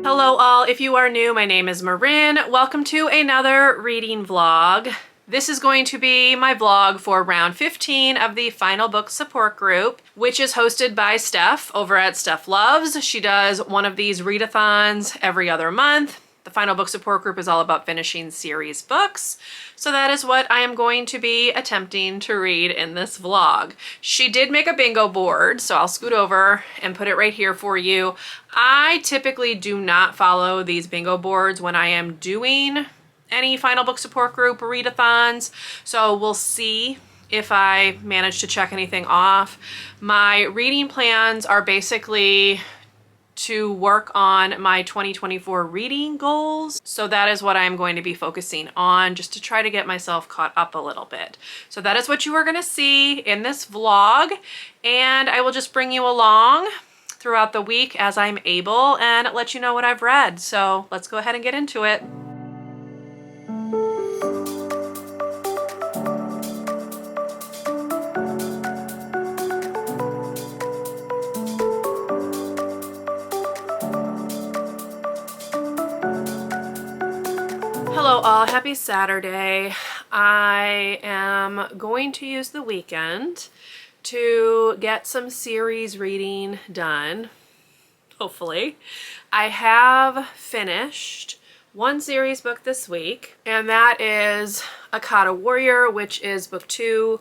Hello all, if you are new, my name is Marin. Welcome to another reading vlog. This is going to be my vlog for round 15 of the Final Book Support Group, which is hosted by Steph over at StephLoves. She does one of these readathons every other month. The Final Book Support Group is all about finishing series books. So that is what I am going to be attempting to read in this vlog. She did make a bingo board, so I'll scoot over and put it right here for you. I typically do not follow these bingo boards when I am doing any Final Book Support Group readathons, so we'll see if I manage to check anything off. My reading plans are basically to work on my 2024 reading goals. So that is what I'm going to be focusing on, just to try to get myself caught up a little bit. So that is what you are going to see in this vlog, and I will just bring you along throughout the week as I'm able and let you know what I've read. So let's go ahead and get into it. Hello all, happy Saturday. I am going to use the weekend to get some series reading done, hopefully. I have finished one series book this week, and that is Akata Warrior, which is book 2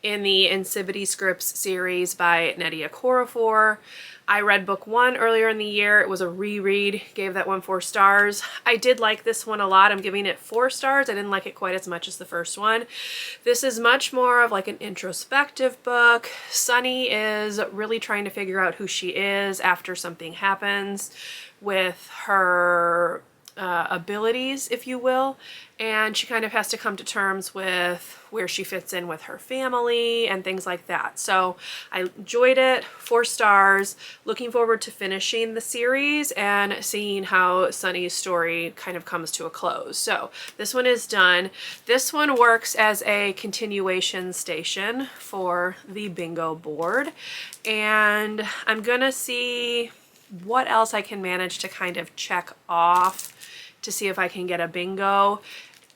in the Incivity Scripts series by Nnedi Okorafor. I read book 1 earlier in the year. It was a reread, gave that one 4 stars. I did like this one a lot. I'm giving it 4 stars. I didn't like it quite as much as the first one. This is much more of like an introspective book. Sunny is really trying to figure out who she is after something happens with her abilities, if you will, and she kind of has to come to terms with where she fits in with her family and things like that. So I enjoyed it, 4 stars, looking forward to finishing the series and seeing how Sunny's story kind of comes to a close. So this one is done. This one works as a continuation station for the bingo board, and I'm gonna see what else I can manage to kind of check off to see if I can get a bingo.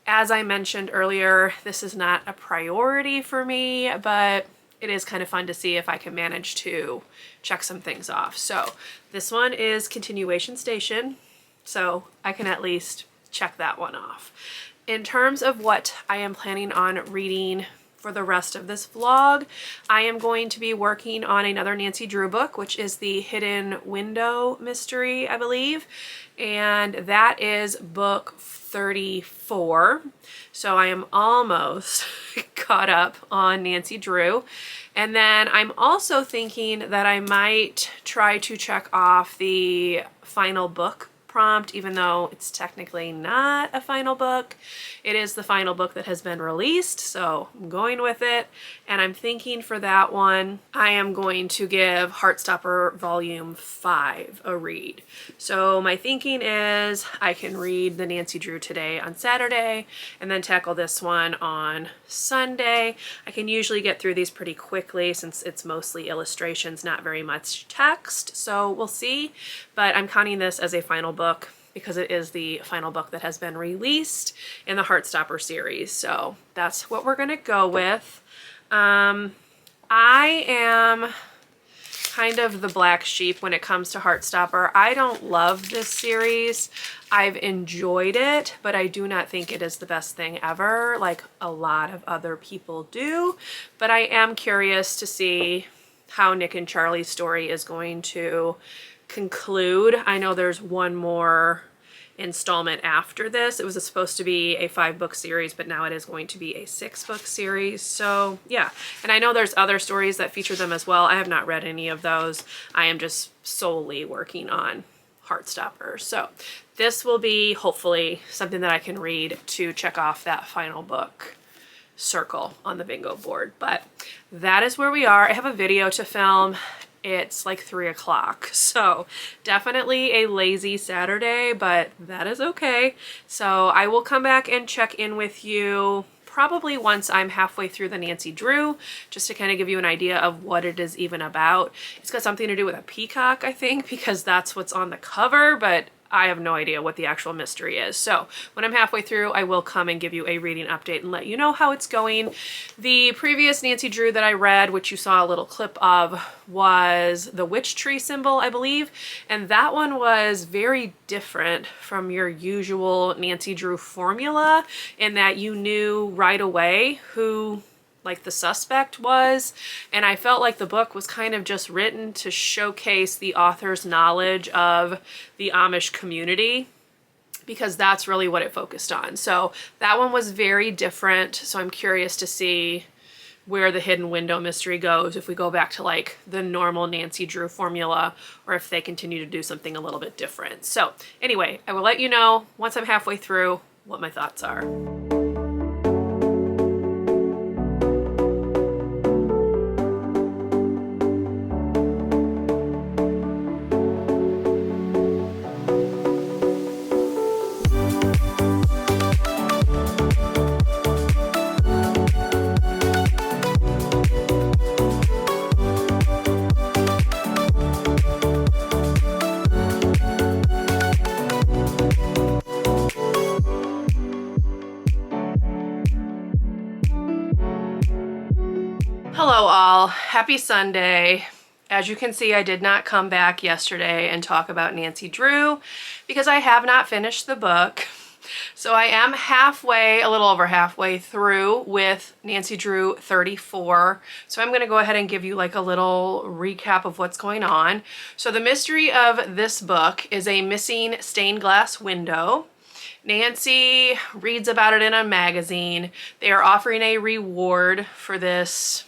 As I mentioned earlier, this is not a priority for me, but it is kind of fun to see if I can manage to check some things off. So this one is continuation station, so I can at least check that one off. In terms of what I am planning on reading for the rest of this vlog, I am going to be working on another Nancy Drew book, which is the Hidden Window mystery, I believe, and that is book 34. So I am almost caught up on Nancy Drew. And then I'm also thinking that I might try to check off the final book prompt, even though it's technically not a final book. It is the final book that has been released, so I'm going with it. And I'm thinking for that one, I am going to give Heartstopper Volume 5 a read. So my thinking is I can read the Nancy Drew today on Saturday and then tackle this one on Sunday. I can usually get through these pretty quickly since it's mostly illustrations, not very much text, so we'll see. But I'm counting this as a final book because it is the final book that has been released in the Heartstopper series. So that's what we're gonna go with. I am kind of the black sheep when it comes to Heartstopper. I don't love this series. I've enjoyed it, but I do not think it is the best thing ever, like a lot of other people do. But I am curious to see how Nick and Charlie's story is going to conclude. I know there's one more installment after this. It was supposed to be a 5-book series, but now it is going to be a 6-book series. So yeah, and I know there's other stories that feature them as well. I have not read any of those. I am just solely working on Heartstopper. So this will be hopefully something that I can read to check off that final book circle on the bingo board. But that is where we are. I have a video to film. It's like 3 o'clock, so definitely a lazy Saturday, but that is okay. So I will come back and check in with you probably once I'm halfway through the Nancy Drew, just to kind of give you an idea of what it is even about. It's got something to do with a peacock, I think, because that's what's on the cover, but I have no idea what the actual mystery is. So when I'm halfway through, I will come and give you a reading update and let you know how it's going. The previous Nancy Drew that I read, which you saw a little clip of, was the witch tree symbol, I believe. And that one was very different from your usual Nancy Drew formula in that you knew right away who like the suspect was, and I felt like the book was kind of just written to showcase the author's knowledge of the Amish community, because that's really what it focused on. So that one was very different, so I'm curious to see where the hidden window mystery goes, if we go back to like the normal Nancy Drew formula or if they continue to do something a little bit different. So anyway, I will let you know once I'm halfway through what my thoughts are. Hello all, happy Sunday. As you can see, I did not come back yesterday and talk about Nancy Drew because I have not finished the book. So I am halfway, a little over halfway through with Nancy Drew 34. So I'm going to go ahead and give you like a little recap of what's going on. So the mystery of this book is a missing stained glass window. Nancy reads about it in a magazine. They are offering a reward for this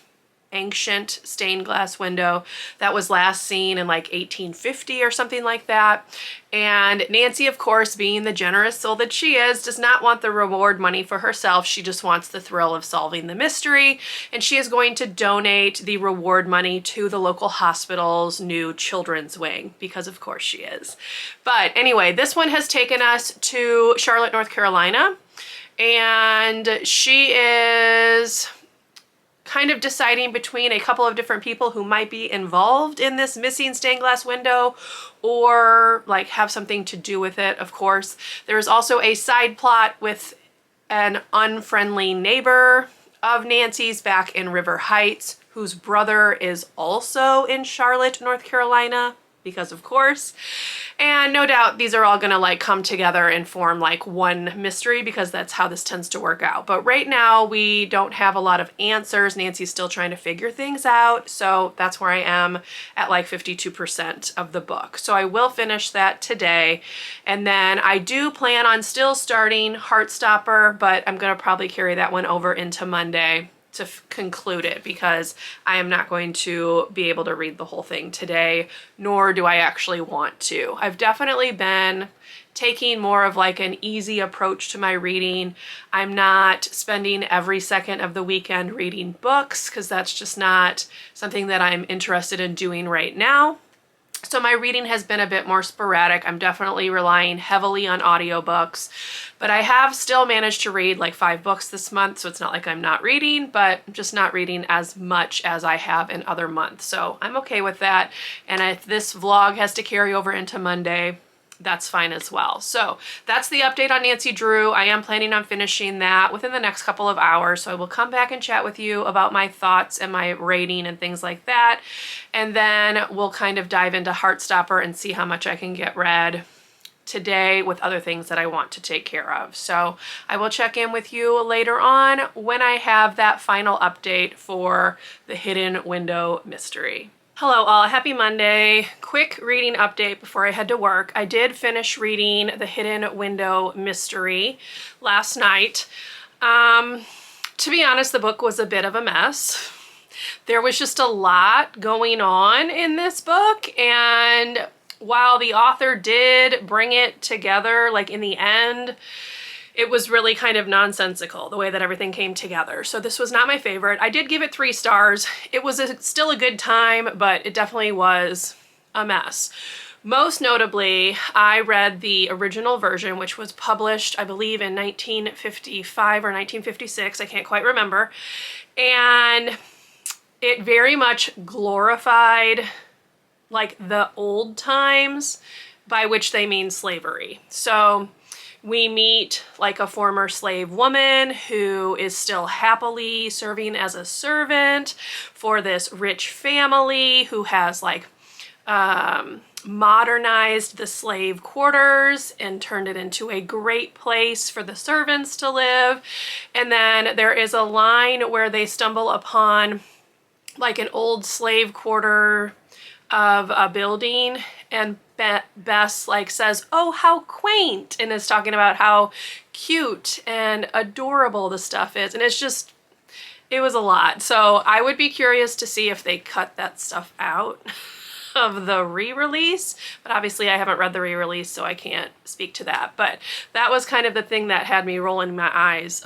ancient stained glass window that was last seen in like 1850 or something like that. And Nancy, of course, being the generous soul that she is, does not want the reward money for herself. She just wants the thrill of solving the mystery. And she is going to donate the reward money to the local hospital's new children's wing, because of course she is. But anyway, this one has taken us to Charlotte, North Carolina. And she is kind of deciding between a couple of different people who might be involved in this missing stained glass window or like have something to do with it, of course. There's also a side plot with an unfriendly neighbor of Nancy's back in River Heights, whose brother is also in Charlotte, North Carolina, because of course. And no doubt these are all gonna like come together and form like one mystery, because that's how this tends to work out. But right now we don't have a lot of answers. Nancy's still trying to figure things out. So that's where I am at like 52% of the book. So I will finish that today. And then I do plan on still starting Heartstopper, but I'm gonna probably carry that one over into Monday to conclude it, because I am not going to be able to read the whole thing today, nor do I actually want to. I've definitely been taking more of like an easy approach to my reading. I'm not spending every second of the weekend reading books, because that's just not something that I'm interested in doing right now. So my reading has been a bit more sporadic. I'm definitely relying heavily on audiobooks, but I have still managed to read like 5 books this month. So it's not like I'm not reading, but I'm just not reading as much as I have in other months. So I'm okay with that. And if this vlog has to carry over into Monday, that's fine as well. So that's the update on Nancy Drew. I am planning on finishing that within the next couple of hours. So I will come back and chat with you about my thoughts and my rating and things like that. And then we'll kind of dive into Heartstopper and see how much I can get read today with other things that I want to take care of. So I will check in with you later on when I have that final update for the hidden window mystery. Hello all, happy Monday. Quick reading update before I head to work. I did finish reading the Hidden Window mystery last night. To be honest, the book was a bit of a mess. There was just a lot going on in this book, and while the author did bring it together, like in the end, it was really kind of nonsensical the way that everything came together. So this was not my favorite. I did give it 3 stars. It was still a good time, but it definitely was a mess. Most notably, I read the original version, which was published, I believe, in 1955 or 1956. I can't quite remember. And it very much glorified like the old times, by which they mean slavery. So we meet like a former slave woman who is still happily serving as a servant for this rich family who has like modernized the slave quarters and turned it into a great place for the servants to live. And then there is a line where they stumble upon like an old slave quarter of a building, and Bess like says, "Oh, how quaint," and is talking about how cute and adorable the stuff is. And it's just, it was a lot. So I would be curious to see if they cut that stuff out of the re-release, but obviously I haven't read the re-release, so I can't speak to that. But that was kind of the thing that had me rolling my eyes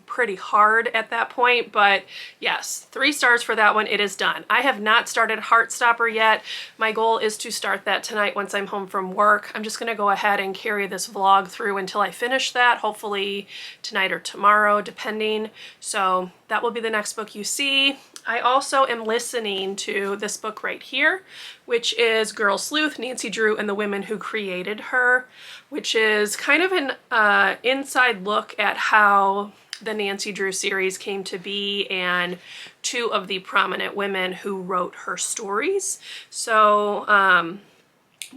pretty hard at that point. But yes, 3 stars for that one. It is done. I have not started Heartstopper yet. My goal is to start that tonight once I'm home from work. I'm just gonna go ahead and carry this vlog through until I finish that, hopefully tonight or tomorrow, depending. So that will be the next book you see. I also am listening to this book right here, which is Girl Sleuth, Nancy Drew and the Women Who Created Her, which is kind of an inside look at how the Nancy Drew series came to be and 2 of the prominent women who wrote her stories. So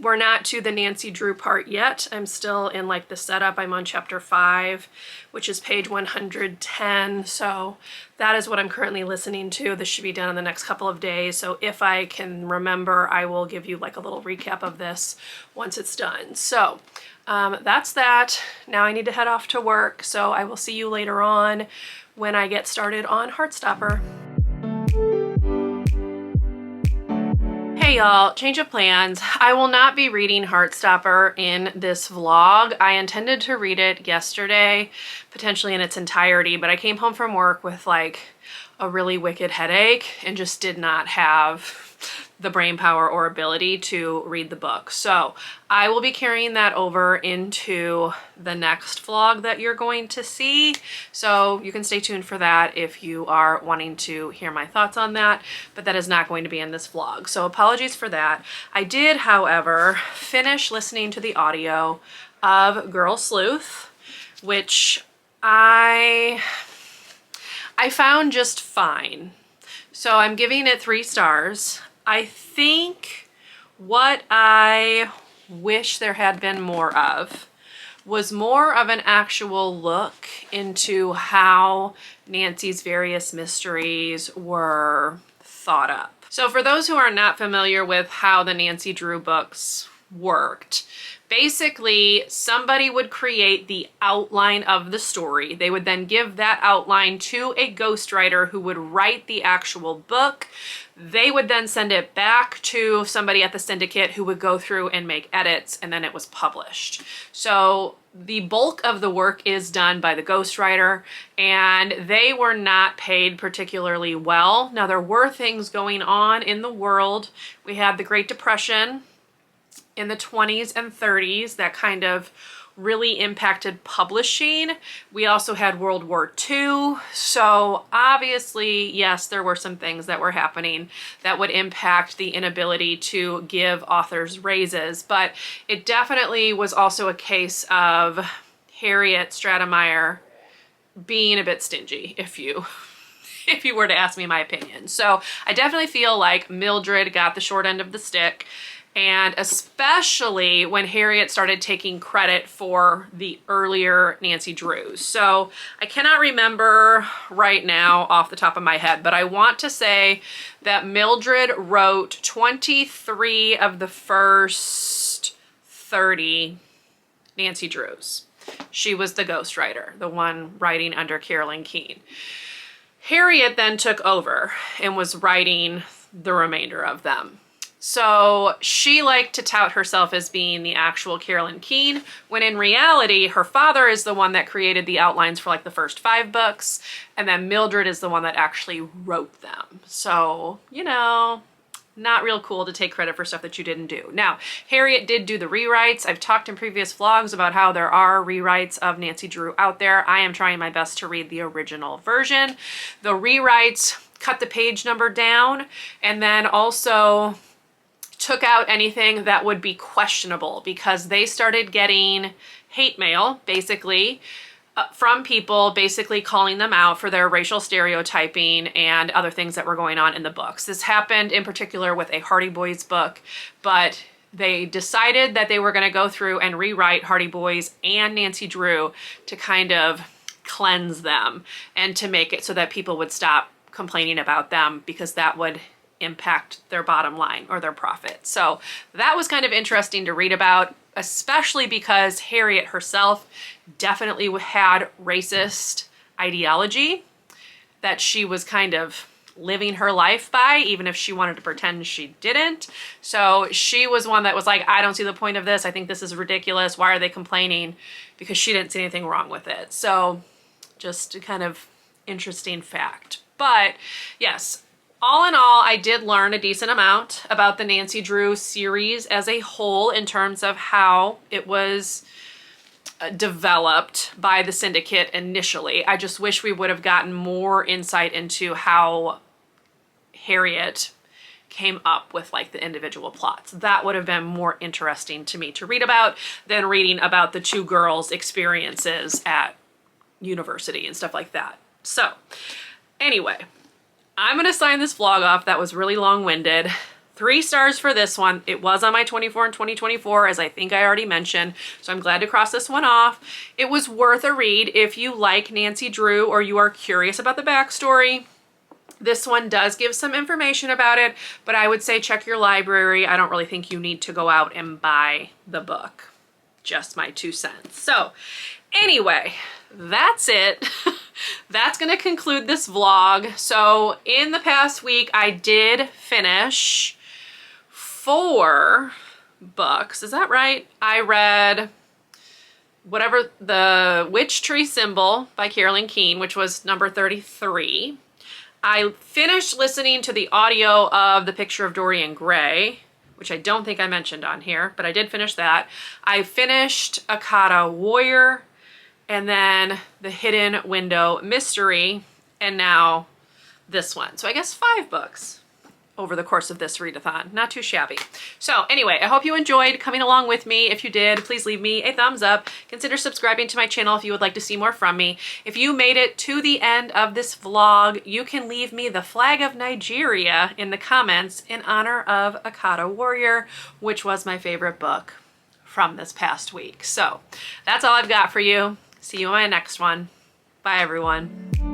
we're not to the Nancy Drew part yet. I'm still in like the setup. I'm on chapter 5, which is page 110. So that is what I'm currently listening to. This should be done in the next couple of days. So if I can remember, I will give you like a little recap of this once it's done. So that's that. Now I need to head off to work. So I will see you later on when I get started on Heartstopper. Hey y'all, change of plans. I will not be reading Heartstopper in this vlog. I intended to read it yesterday, potentially in its entirety, but I came home from work with like a really wicked headache and just did not have the brain power or ability to read the book. So I will be carrying that over into the next vlog that you're going to see. So you can stay tuned for that if you are wanting to hear my thoughts on that, but that is not going to be in this vlog. So apologies for that. I did, however, finish listening to the audio of Girl Sleuth, which I found just fine. So I'm giving it 3 stars. I think what I wish there had been more of was more of an actual look into how Nancy's various mysteries were thought up. So for those who are not familiar with how the Nancy Drew books worked, basically somebody would create the outline of the story. They would then give that outline to a ghostwriter who would write the actual book. They would then send it back to somebody at the syndicate who would go through and make edits, and then it was published. So the bulk of the work is done by the ghostwriter, and they were not paid particularly well. Now, there were things going on in the world. We had the Great Depression in the 20s and 30s that kind of really impacted publishing. We also had World War II. So obviously, yes, there were some things that were happening that would impact the inability to give authors raises, but it definitely was also a case of Harriet Stratemeyer being a bit stingy, if you were to ask me my opinion. So I definitely feel like Mildred got the short end of the stick, and especially when Harriet started taking credit for the earlier Nancy Drews. So I cannot remember right now off the top of my head, but I want to say that Mildred wrote 23 of the first 30 Nancy Drews. She was the ghostwriter, the one writing under Carolyn Keene. Harriet then took over and was writing the remainder of them. So she liked to tout herself as being the actual Carolyn Keene, when in reality, her father is the one that created the outlines for like the first 5 books, and then Mildred is the one that actually wrote them. So, you know, not real cool to take credit for stuff that you didn't do. Now, Harriet did do the rewrites. I've talked in previous vlogs about how there are rewrites of Nancy Drew out there. I am trying my best to read the original version. The rewrites cut the page number down and then also took out anything that would be questionable, because they started getting hate mail, basically, from people basically calling them out for their racial stereotyping and other things that were going on in the books. This happened in particular with a Hardy Boys book, but they decided that they were going to go through and rewrite Hardy Boys and Nancy Drew to kind of cleanse them and to make it so that people would stop complaining about them, because that would impact their bottom line or their profit. So that was kind of interesting to read about, especially because Harriet herself definitely had racist ideology that she was kind of living her life by, even if she wanted to pretend she didn't. So she was one that was like, I don't see the point of this. I think this is ridiculous. Why are they complaining? Because she didn't see anything wrong with it. So just a kind of interesting fact. But yes, all in all, I did learn a decent amount about the Nancy Drew series as a whole in terms of how it was developed by the syndicate initially. I just wish we would have gotten more insight into how Harriet came up with like the individual plots. That would have been more interesting to me to read about than reading about the two girls' experiences at university and stuff like that. So anyway, I'm gonna sign this vlog off. That was really long-winded. 3 stars for this one. It was on my 24 and 2024, as I think I already mentioned, so I'm glad to cross this one off. It was worth a read if you like Nancy Drew or you are curious about the backstory. This one does give some information about it, but I would say check your library. I don't really think you need to go out and buy the book. Just my 2 cents. So anyway, that's it. That's going to conclude this vlog. So in the past week, I did finish 4 books. Is that right? I read whatever, The Witch Tree Symbol by Carolyn Keene, which was number 33. I finished listening to the audio of The Picture of Dorian Gray, which I don't think I mentioned on here, but I did finish that. I finished Akata Warrior, and then The Hidden Window Mystery, and now this one. So I guess 5 books over the course of this readathon. Not too shabby. So anyway, I hope you enjoyed coming along with me. If you did, please leave me a thumbs up. Consider subscribing to my channel if you would like to see more from me. If you made it to the end of this vlog, you can leave me the flag of Nigeria in the comments in honor of Akata Warrior, which was my favorite book from this past week. So that's all I've got for you. See you in my next one. Bye, everyone.